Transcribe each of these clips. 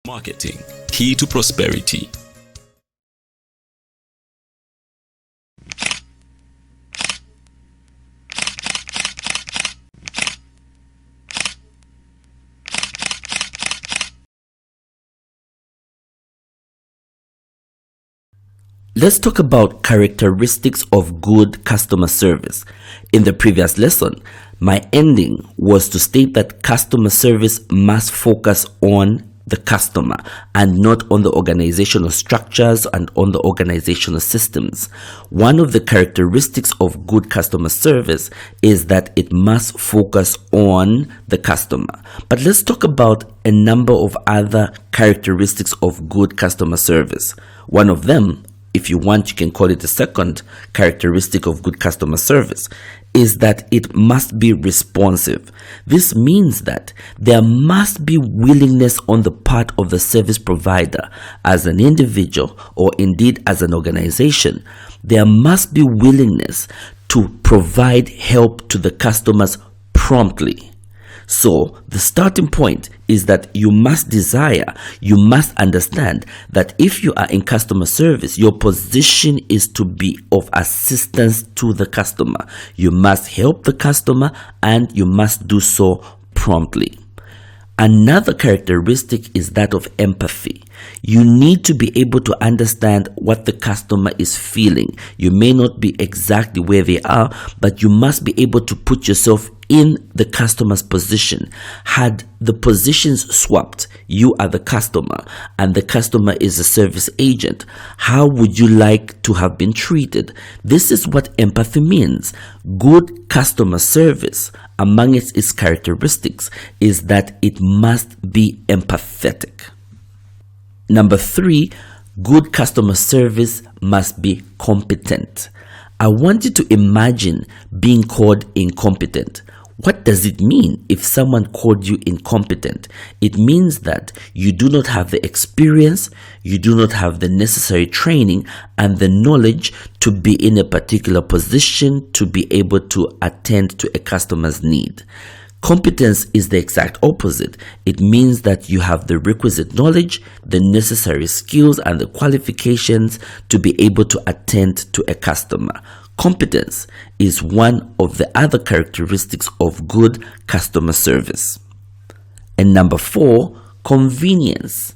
Marketing, key to prosperity. Let's talk about characteristics of good customer service. In the previous lesson, my ending was to state that customer service must focus on the customer and not on the organizational structures and on the organizational systems. One of the characteristics of good customer service is that it must focus on the customer. But let's talk about a number of other characteristics of good customer service. One of them, if you want, you can call it the second characteristic of good customer service, is that it must be responsive. This means that there must be willingness on the part of the service provider as an individual or indeed as an organization. There must be willingness to provide help to the customers promptly. So the starting point is that you must desire, you must understand that if you are in customer service, your position is to be of assistance to the customer. You must help the customer and you must do so promptly. Another characteristic is that of empathy. You need to be able to understand what the customer is feeling. You may not be exactly where they are, but you must be able to put yourself in the customer's position. Had the positions swapped, you are the customer and the customer is a service agent, how would you like to have been treated? This is what empathy means. Good customer service, among its characteristics, is that it must be empathetic. Number 3, good customer service must be competent. I want you to imagine being called incompetent. What does it mean if someone called you incompetent? It means that you do not have the experience, you do not have the necessary training and the knowledge to be in a particular position to be able to attend to a customer's need. Competence is the exact opposite. It means that you have the requisite knowledge, the necessary skills and the qualifications to be able to attend to a customer. Competence is one of the other characteristics of good customer service. And number 4, convenience.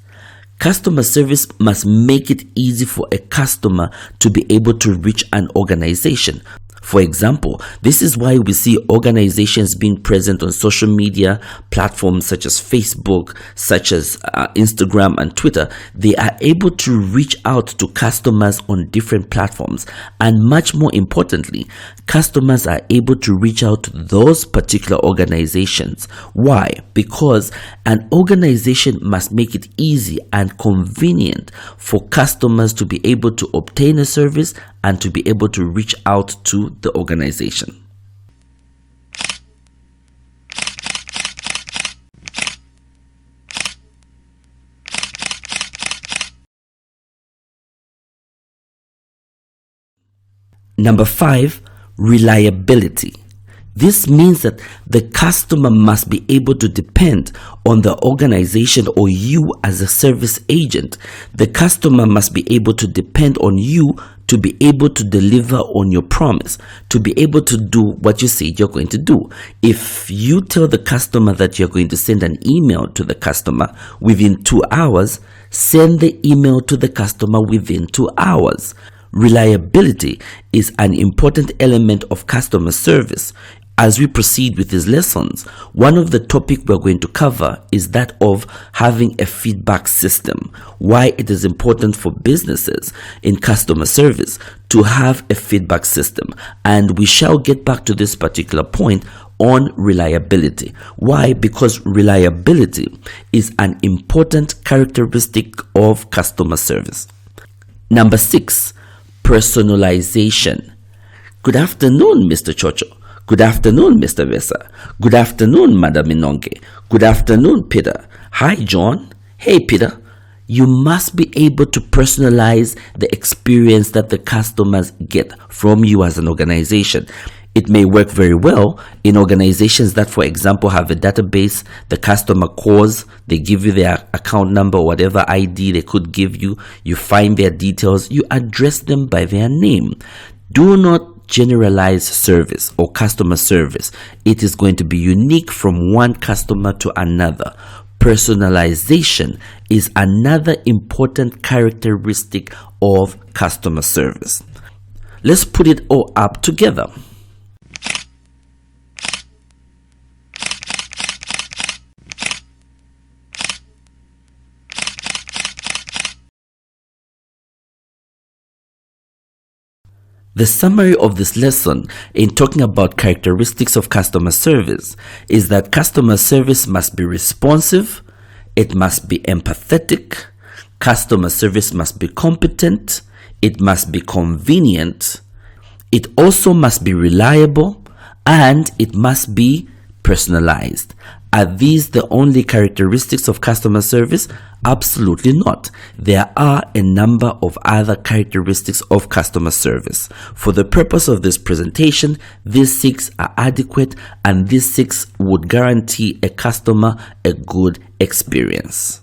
Customer service must make it easy for a customer to be able to reach an organization. For example, this is why we see organizations being present on social media platforms such as Facebook, such as Instagram and Twitter. They are able to reach out to customers on different platforms. And much more importantly, customers are able to reach out to those particular organizations. Why? Because an organization must make it easy and convenient for customers to be able to obtain a service and to be able to reach out to the organization. Number 5, reliability. This means that the customer must be able to depend on the organization or you as a service agent. The customer must be able to depend on you to be able to deliver on your promise, to be able to do what you say you're going to do. If you tell the customer that you're going to send an email to the customer within 2 hours, send the email to the customer within 2 hours. Reliability is an important element of customer service. As we proceed with these lessons, one of the topics we're going to cover is that of having a feedback system. Why it is important for businesses in customer service to have a feedback system. And we shall get back to this particular point on reliability. Why? Because reliability is an important characteristic of customer service. Number 6, personalization. Good afternoon, Mr. Chocho. Good afternoon, Mr. Vesa. Good afternoon, Madam Inonge. Good afternoon, Peter. Hi, John. Hey, Peter. You must be able to personalize the experience that the customers get from you as an organization. It may work very well in organizations that, for example, have a database. The customer calls, they give you their account number, whatever ID they could give you. You find their details, you address them by their name. Do not generalize service or customer service. It is going to be unique from one customer to another. Personalization is another important characteristic of customer service. Let's put it all up together. The summary of this lesson in talking about characteristics of customer service is that customer service must be responsive, it must be empathetic, customer service must be competent, it must be convenient, it also must be reliable, and it must be personalized. Are these the only characteristics of customer service? Absolutely not. There are a number of other characteristics of customer service. For the purpose of this presentation, these 6 are adequate, and these 6 would guarantee a customer a good experience.